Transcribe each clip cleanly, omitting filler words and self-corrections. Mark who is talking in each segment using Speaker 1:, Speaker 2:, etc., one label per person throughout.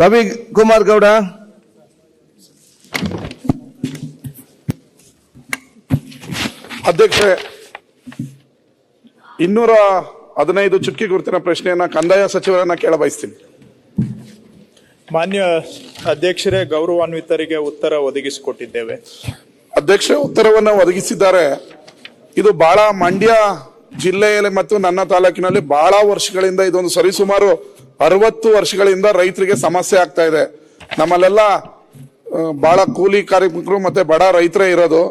Speaker 1: ರವಿ ಕುಮಾರ್ ಗೌಡ.
Speaker 2: ಅಧ್ಯಕ್ಷೆ, 215 ಚುಕ್ಕಿ ಗುರುತಿನ ಪ್ರಶ್ನೆಯನ್ನ ಕಂದಾಯ ಸಚಿವರನ್ನ ಕೇಳ ಬಯಸ್ತೀನಿ.
Speaker 3: ಮಾನ್ಯ ಅಧ್ಯಕ್ಷರೇ, ಗೌರವಾನ್ವಿತರಿಗೆ ಉತ್ತರ ಒದಗಿಸಿಕೊಟ್ಟಿದ್ದೇವೆ.
Speaker 2: ಅಧ್ಯಕ್ಷ ಉತ್ತರವನ್ನ ಒದಗಿಸಿದ್ದಾರೆ. ಇದು ಬಹಳ ಮಂಡ್ಯ ಜಿಲ್ಲೆಯಲ್ಲಿ ಮತ್ತು ನನ್ನ ತಾಲೂಕಿನಲ್ಲಿ ಬಹಳ ವರ್ಷಗಳಿಂದ ಇದೊಂದು ಸರಿಸುಮಾರು 60 ವರ್ಷಗಳಿಂದ ರೈತರಿಗೆ ಸಮಸ್ಯೆ ಆಗ್ತಾ ಇದೆ. ನಮ್ಮಲ್ಲೆಲ್ಲ ಬಹಳ ಕೂಲಿ ಕಾರ್ಮಿಕರು ಮತ್ತೆ ಬಡ ರೈತರೇ ಇರೋದು.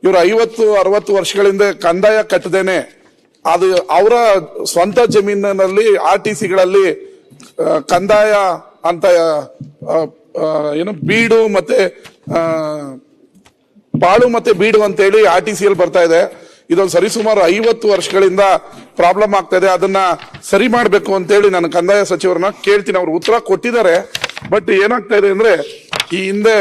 Speaker 2: ಇವರು 50-60 ವರ್ಷಗಳಿಂದ ಕಂದಾಯ ಕಟ್ಟದೇನೆ ಅದು ಅವರ ಸ್ವಂತ ಜಮೀನಿನಲ್ಲಿ RTCಗಳಲ್ಲಿ ಕಂದಾಯ ಅಂತ ಏನು ಬೀಡು ಮತ್ತೆ ಪಾಳು ಮತ್ತೆ ಬೀಡು ಅಂತ ಹೇಳಿ RTCಯಲ್ಲಿ ಬರ್ತಾ ಇದೆ. ಇದೊಂದು ಸರಿಸುಮಾರು 50 ವರ್ಷಗಳಿಂದ ಪ್ರಾಬ್ಲಮ್ ಆಗ್ತಾ ಇದೆ. ಅದನ್ನ ಸರಿ ಮಾಡಬೇಕು ಅಂತ ಹೇಳಿ ನಾನು ಕಂದಾಯ ಸಚಿವರನ್ನ ಕೇಳ್ತೀನಿ. ಅವ್ರು ಉತ್ತರ ಕೊಟ್ಟಿದ್ದಾರೆ. ಬಟ್ ಏನಾಗ್ತಾ ಇದೆ ಅಂದ್ರೆ, ಈ ಹಿಂದೆ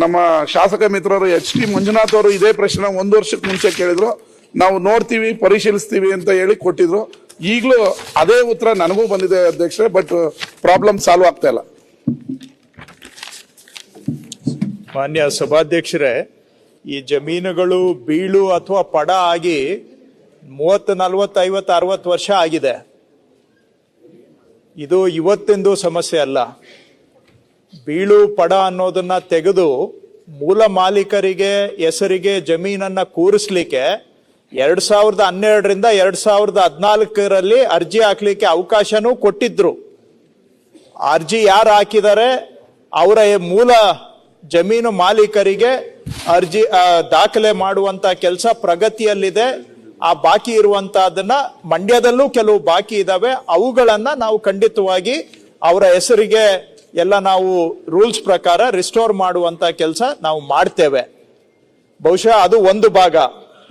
Speaker 2: ನಮ್ಮ ಶಾಸಕ ಮಿತ್ರರು HT ಮಂಜುನಾಥ್ ಅವರು ಇದೇ ಪ್ರಶ್ನೆ 1 ವರ್ಷಕ್ಕೆ ಮುಂಚೆ ಕೇಳಿದ್ರು. ನಾವು ನೋಡ್ತೀವಿ, ಪರಿಶೀಲಿಸ್ತೀವಿ ಅಂತ ಹೇಳಿ ಕೊಟ್ಟಿದ್ರು. ಈಗಲೂ ಅದೇ ಉತ್ತರ ನನಗೂ ಬಂದಿದೆ ಅಧ್ಯಕ್ಷರೇ. ಬಟ್ ಪ್ರಾಬ್ಲಮ್ ಸಾಲ್ವ್ ಆಗ್ತಾ ಇಲ್ಲ.
Speaker 3: ಮಾನ್ಯ ಸಭಾಧ್ಯಕ್ಷರೇ, ಈ ಜಮೀನುಗಳು ಬೀಳು ಅಥವಾ ಪಡ ಆಗಿ 30, 40, 50, 60 ವರ್ಷ ಆಗಿದೆ. ಇದು ಇವತ್ತಿಂದು ಸಮಸ್ಯೆ ಅಲ್ಲ. ಬೀಳು ಪಡ ಅನ್ನೋದನ್ನ ತೆಗೆದು ಮೂಲ ಮಾಲೀಕರಿಗೆ ಹೆಸರಿಗೆ ಜಮೀನನ್ನ ಕೂರಿಸ್ಲಿಕ್ಕೆ 2012ರಿಂದ 2014ರಲ್ಲಿ ಅರ್ಜಿ ಹಾಕ್ಲಿಕ್ಕೆ ಅವಕಾಶನೂ ಕೊಟ್ಟಿದ್ರು. ಅರ್ಜಿ ಯಾರು ಹಾಕಿದ್ದಾರೆ ಅವರ ಮೂಲ ಜಮೀನು ಮಾಲೀಕರಿಗೆ ಅರ್ಜಿ ದಾಖಲೆ ಮಾಡುವಂತ ಕೆಲಸ ಪ್ರಗತಿಯಲ್ಲಿದೆ. ಆ ಬಾಕಿ ಇರುವಂತಹದನ್ನ ಮಂಡ್ಯದಲ್ಲೂ ಕೆಲವು ಬಾಕಿ ಇದಾವೆ. ಅವುಗಳನ್ನ ನಾವು ಖಂಡಿತವಾಗಿ ಅವರ ಹೆಸರಿಗೆ ಎಲ್ಲ ನಾವು ರೂಲ್ಸ್ ಪ್ರಕಾರ ರಿಸ್ಟೋರ್ ಮಾಡುವಂತ ಕೆಲಸ ನಾವು ಮಾಡ್ತೇವೆ. ಬಹುಶಃ ಅದು ಒಂದು ಭಾಗ.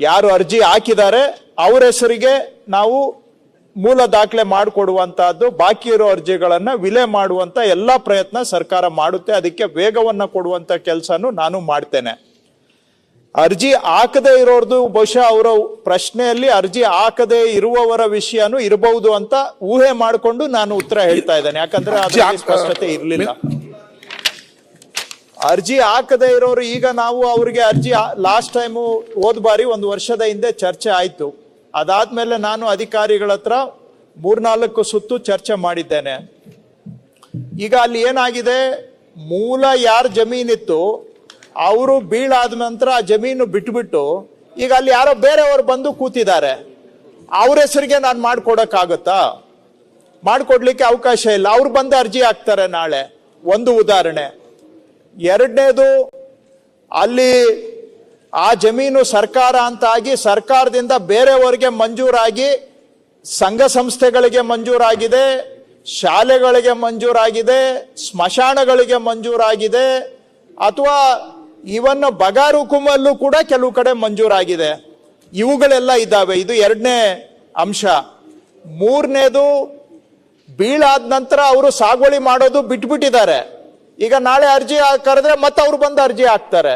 Speaker 3: ಯಾರು ಅರ್ಜಿ ಹಾಕಿದ್ದಾರೆ ಅವ್ರ ಹೆಸರಿಗೆ ನಾವು ಮೂಲ ದಾಖಲೆ ಮಾಡಿಕೊಡುವಂತಹದ್ದು, ಬಾಕಿ ಇರೋ ಅರ್ಜಿಗಳನ್ನ ವಿಲೆ ಮಾಡುವಂತ ಎಲ್ಲಾ ಪ್ರಯತ್ನ ಸರ್ಕಾರ ಮಾಡುತ್ತೆ. ಅದಕ್ಕೆ ವೇಗವನ್ನ ಕೊಡುವಂತ ಕೆಲಸನೂ ನಾನು ಮಾಡ್ತೇನೆ. ಅರ್ಜಿ ಹಾಕದೇ ಇರೋರ್ದು ಬಹುಶಃ ಅವರ ಪ್ರಶ್ನೆಯಲ್ಲಿ ಅರ್ಜಿ ಹಾಕದೇ ಇರುವವರ ವಿಷಯನೂ ಇರಬಹುದು ಅಂತ ಊಹೆ ಮಾಡಿಕೊಂಡು ನಾನು ಉತ್ತರ ಹೇಳ್ತಾ ಇದ್ದೇನೆ. ಯಾಕಂದ್ರೆ ಅದರಲ್ಲಿ ಸ್ಪಷ್ಟತೆ ಇರಲಿಲ್ಲ. ಅರ್ಜಿ ಹಾಕದೇ ಇರೋರು ಈಗ ನಾವು ಅವ್ರಿಗೆ ಅರ್ಜಿ ಲಾಸ್ಟ್ ಟೈಮು ಹೋದ ಬಾರಿ 1 ವರ್ಷದ ಹಿಂದೆ ಚರ್ಚೆ ಆಯ್ತು. ಅದಾದ್ಮೇಲೆ ನಾನು ಅಧಿಕಾರಿಗಳ ಹತ್ರ 3-4 ಸುತ್ತು ಚರ್ಚೆ ಮಾಡಿದ್ದೇನೆ. ಈಗ ಅಲ್ಲಿ ಏನಾಗಿದೆ, ಮೂಲ ಯಾರ ಜಮೀನಿತ್ತು ಅವರು ಬೀಳಾದ ನಂತರ ಆ ಜಮೀನು ಬಿಟ್ಬಿಟ್ಟು ಈಗ ಅಲ್ಲಿ ಯಾರೋ ಬೇರೆಯವರು ಬಂದು ಕೂತಿದ್ದಾರೆ. ಅವ್ರ ಹೆಸರಿಗೆ ನಾನು ಮಾಡ್ಕೊಡಕ್ಕಾಗತ್ತಾ? ಮಾಡ್ಕೊಡ್ಲಿಕ್ಕೆ ಅವಕಾಶ ಇಲ್ಲ. ಅವ್ರು ಬಂದು ಅರ್ಜಿ ಹಾಕ್ತಾರೆ ನಾಳೆ. ಒಂದು ಉದಾಹರಣೆ. ಎರಡನೇದು, ಅಲ್ಲಿ ಆ ಜಮೀನು ಸರ್ಕಾರ ಅಂತ ಆಗಿ ಸರ್ಕಾರದಿಂದ ಬೇರೆಯವರಿಗೆ ಮಂಜೂರಾಗಿ ಸಂಘ ಸಂಸ್ಥೆಗಳಿಗೆ ಮಂಜೂರಾಗಿದೆ, ಶಾಲೆಗಳಿಗೆ ಮಂಜೂರಾಗಿದೆ, ಸ್ಮಶಾನಗಳಿಗೆ ಮಂಜೂರಾಗಿದೆ, ಅಥವಾ ಇವನ್ ಬಗಾರು ಹುಕುಮಲ್ಲೂ ಕೂಡ ಕೆಲವು ಕಡೆ ಮಂಜೂರಾಗಿದೆ. ಇವುಗಳೆಲ್ಲ ಇದ್ದಾವೆ. ಇದು ಎರಡನೇ ಅಂಶ. ಮೂರನೇದು, ಬೀಳಾದ ನಂತರ ಅವರು ಸಾಗುವಳಿ ಮಾಡೋದು ಬಿಟ್ಬಿಟ್ಟಿದ್ದಾರೆ. ಈಗ ನಾಳೆ ಅರ್ಜಿ ಕರೆದ್ರೆ ಮತ್ತೆ ಅವ್ರು ಬಂದು ಅರ್ಜಿ ಹಾಕ್ತಾರೆ.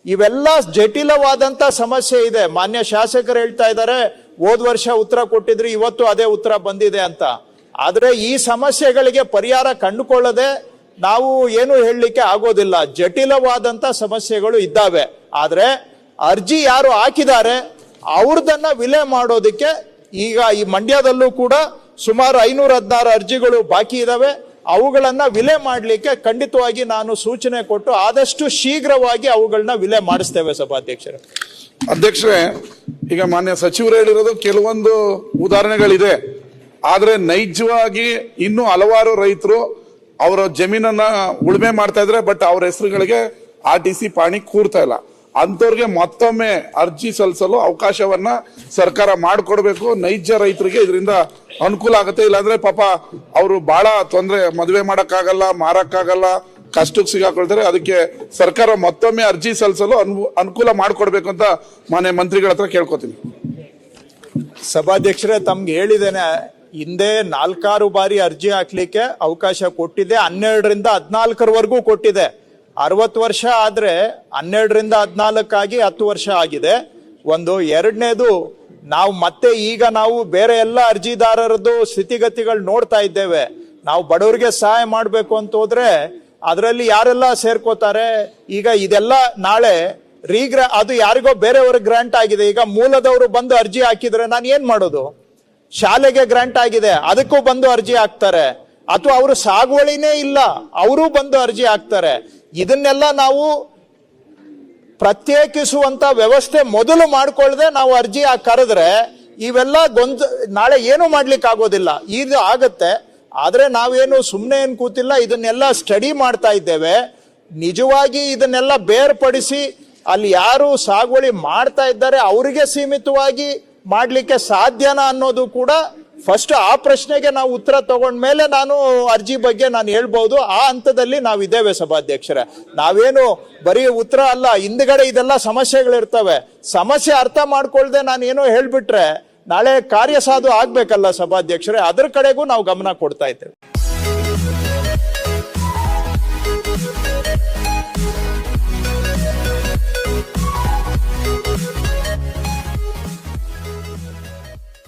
Speaker 3: ಇವೆಲ್ಲ ಜಟಿಲವಾದಂತ ಸಮಸ್ಯೆ ಇದೆ. ಮಾನ್ಯ ಶಾಸಕರು ಹೇಳ್ತಾ ಇದ್ದಾರೆ ಹೋದ ವರ್ಷ ಉತ್ತರ ಕೊಟ್ಟಿದ್ರು, ಇವತ್ತು ಅದೇ ಉತ್ತರ ಬಂದಿದೆ ಅಂತ. ಆದ್ರೆ ಈ ಸಮಸ್ಯೆಗಳಿಗೆ ಪರಿಹಾರ ಕಂಡುಕೊಳ್ಳದೆ ನಾವು ಏನು ಹೇಳಲಿಕ್ಕೆ ಆಗೋದಿಲ್ಲ. ಜಟಿಲವಾದಂತ ಸಮಸ್ಯೆಗಳು ಇದ್ದಾವೆ. ಆದ್ರೆ ಅರ್ಜಿ ಯಾರು ಹಾಕಿದ್ದಾರೆ ಅವ್ರದನ್ನ ವಿಲೆ ಮಾಡೋದಕ್ಕೆ ಈಗ ಈ ಮಂಡ್ಯದಲ್ಲೂ ಕೂಡ ಸುಮಾರು 516 ಅರ್ಜಿಗಳು ಬಾಕಿ ಇದಾವೆ. ಅವುಗಳನ್ನ ವಿಲೆ ಮಾಡಲಿಕ್ಕೆ ಖಂಡಿತವಾಗಿ ನಾನು ಸೂಚನೆ ಕೊಟ್ಟು ಆದಷ್ಟು ಶೀಘ್ರವಾಗಿ ಅವುಗಳನ್ನ ವಿಲೆ ಮಾಡಿಸ್ತೇವೆ. ಸಭಾಧ್ಯಕ್ಷರೇ,
Speaker 2: ಅಧ್ಯಕ್ಷರೇ, ಈಗ ಮಾನ್ಯ ಸಚಿವರು ಹೇಳಿರೋದು ಕೆಲವೊಂದು ಉದಾಹರಣೆಗಳಿದೆ. ಆದ್ರೆ ನೈಜವಾಗಿ ಇನ್ನೂ ಹಲವಾರು ರೈತರು ಅವರ ಜಮೀನನ್ನ ಉಳುಮೆ ಮಾಡ್ತಾ ಇದ್ರೆ, ಬಟ್ ಅವ್ರ ಹೆಸರುಗಳಿಗೆ RTC ಪಾಣಿ ಕೂರ್ತಾ ಇಲ್ಲ. ಅಂತವ್ರಿಗೆ ಮತ್ತೊಮ್ಮೆ ಅರ್ಜಿ ಸಲ್ಲಿಸಲು ಅವಕಾಶವನ್ನ ಸರ್ಕಾರ ಮಾಡಿಕೊಡ್ಬೇಕು. ನೈಜ ರೈತರಿಗೆ ಇದರಿಂದ ಅನುಕೂಲ ಆಗುತ್ತೆ. ಇಲ್ಲಾಂದ್ರೆ ಪಾಪ ಅವರು ಬಹಳ ತೊಂದರೆ, ಮದುವೆ ಮಾಡಕ್ಕಾಗಲ್ಲ, ಮಾರಕ್ಕಾಗಲ್ಲ, ಕಷ್ಟಕ್ಕೆ ಸಿಗಾಕೊಳ್ತಾರೆ. ಅದಕ್ಕೆ ಸರ್ಕಾರ ಮತ್ತೊಮ್ಮೆ ಅರ್ಜಿ ಸಲ್ಲಿಸಲು ಅನುಕೂಲ ಮಾಡಿಕೊಡ್ಬೇಕು ಅಂತ ಮಾನ್ಯ ಮಂತ್ರಿಗಳ ಹತ್ರ ಕೇಳ್ಕೊತೀನಿ.
Speaker 3: ಸಭಾಧ್ಯಕ್ಷರೇ, ತಮ್ಗೆ ಹೇಳಿದ್ದೇನೆ, ಹಿಂದೆ 4-6 ಬಾರಿ ಅರ್ಜಿ ಹಾಕ್ಲಿಕ್ಕೆ ಅವಕಾಶ ಕೊಟ್ಟಿದೆ. 12ರಿಂದ 14ರವರೆಗೂ ಕೊಟ್ಟಿದೆ. 60 ವರ್ಷ ಆದ್ರೆ 12ರಿಂದ 14 ಆಗಿ 10 ವರ್ಷ ಆಗಿದೆ. ಒಂದು. ಎರಡನೇದು, ನಾವು ಮತ್ತೆ ಈಗ ನಾವು ಬೇರೆ ಎಲ್ಲ ಅರ್ಜಿದಾರರದ್ದು ಸ್ಥಿತಿಗತಿಗಳು ನೋಡ್ತಾ ಇದ್ದೇವೆ. ನಾವು ಬಡವರಿಗೆ ಸಹಾಯ ಮಾಡಬೇಕು ಅಂತ ಹೋದ್ರೆ ಅದರಲ್ಲಿ ಯಾರೆಲ್ಲ ಸೇರ್ಕೋತಾರೆ. ಈಗ ಇದೆಲ್ಲ ನಾಳೆ ಅದು ಯಾರಿಗೋ ಬೇರೆಯವ್ರಿಗೆ ಗ್ರಾಂಟ್ ಆಗಿದೆ, ಈಗ ಮೂಲದವರು ಬಂದು ಅರ್ಜಿ ಹಾಕಿದ್ರೆ ನಾನು ಏನ್ ಮಾಡೋದು? ಶಾಲೆಗೆ ಗ್ರಾಂಟ್ ಆಗಿದೆ, ಅದಕ್ಕೂ ಬಂದು ಅರ್ಜಿ ಹಾಕ್ತಾರೆ. ಅಥವಾ ಅವರು ಸಾಗುವಳಿನೇ ಇಲ್ಲ, ಅವರು ಬಂದು ಅರ್ಜಿ ಹಾಕ್ತಾರೆ. ಇದನ್ನೆಲ್ಲ ನಾವು ಪ್ರತ್ಯೇಕಿಸುವಂತ ವ್ಯವಸ್ಥೆ ಮೊದಲು ಮಾಡ್ಕೊಳ್ದೆ ನಾವು ಅರ್ಜಿ ಕರೆದ್ರೆ ಇವೆಲ್ಲ ನಾಳೆ ಏನು ಮಾಡ್ಲಿಕ್ಕೆ ಆಗೋದಿಲ್ಲ. ಇದು ಆಗತ್ತೆ. ಆದ್ರೆ ನಾವೇನು ಸುಮ್ಮನೆ ಏನ್ ಕೂತಿಲ್ಲ, ಇದನ್ನೆಲ್ಲ ಸ್ಟಡಿ ಮಾಡ್ತಾ ಇದ್ದೇವೆ. ನಿಜವಾಗಿ ಇದನ್ನೆಲ್ಲ ಬೇರ್ಪಡಿಸಿ ಅಲ್ಲಿ ಯಾರು ಸಾಗುವಳಿ ಮಾಡ್ತಾ ಇದ್ದಾರೆ ಅವರಿಗೆ ಸೀಮಿತವಾಗಿ ಮಾಡ್ಲಿಕ್ಕೆ ಸಾಧ್ಯನಾ ಅನ್ನೋದು ಕೂಡ ಫಸ್ಟ್ ಆ ಪ್ರಶ್ನೆಗೆ ನಾವು ಉತ್ತರ ತಗೊಂಡ್ಮೇಲೆ ನಾನು ಅರ್ಜಿ ಬಗ್ಗೆ ನಾನು ಹೇಳ್ಬಹುದು. ಆ ಹಂತದಲ್ಲಿ ನಾವಿದ್ದೇವೆ ಸಭಾಧ್ಯಕ್ಷರೇ. ನಾವೇನು ಬರೀ ಉತ್ತರ ಅಲ್ಲ, ಹಿಂದ್ಗಡೆ ಇದೆಲ್ಲ ಸಮಸ್ಯೆಗಳಿರ್ತವೆ. ಸಮಸ್ಯೆ ಅರ್ಥ ಮಾಡ್ಕೊಳ್ದೆ ನಾನು ಏನೋ ಹೇಳ್ಬಿಟ್ರೆ ನಾಳೆ ಕಾರ್ಯಸಾಧು ಆಗ್ಬೇಕಲ್ಲ ಸಭಾಧ್ಯಕ್ಷರೇ. ಅದ್ರ ಕಡೆಗೂ ನಾವು ಗಮನ ಕೊಡ್ತಾ ಇದ್ದೇವೆ.